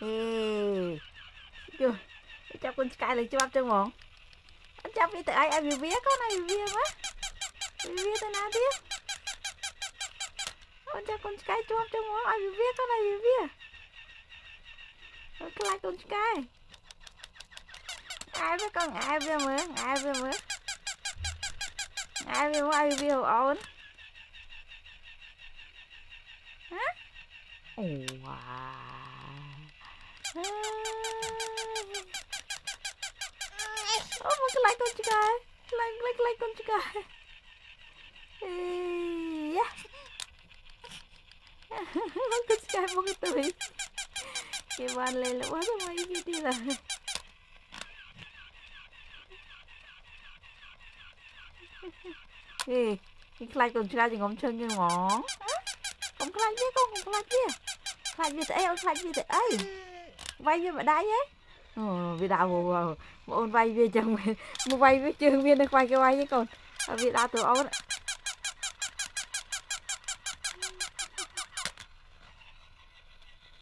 ê chưa chắp con sky là chắp chân mỏng anh chắp đi tới ai bị vía con này bị vía quá bị vía tới nào tiếp anh chắp con sky chắp chân mỏng ai bị vía con này bị vía cái lại con sky ai với con ai với mưa ai với mưa ai với mưa ai với hồ ổn hả wow oh cái lại con sky lại con sky yeah con sky một cái tuổi cái bàn lên là quá rồi mấy cái đi là ê cái lại con sky thì ngắm chân như ngó không lại biết không lại biết lại biết ấy lại biết ấy vay với bạn đáy ấy vì đạo một ôn vay về chồng một vay với trường viên được vay cái vay với con vì đạo tụi ông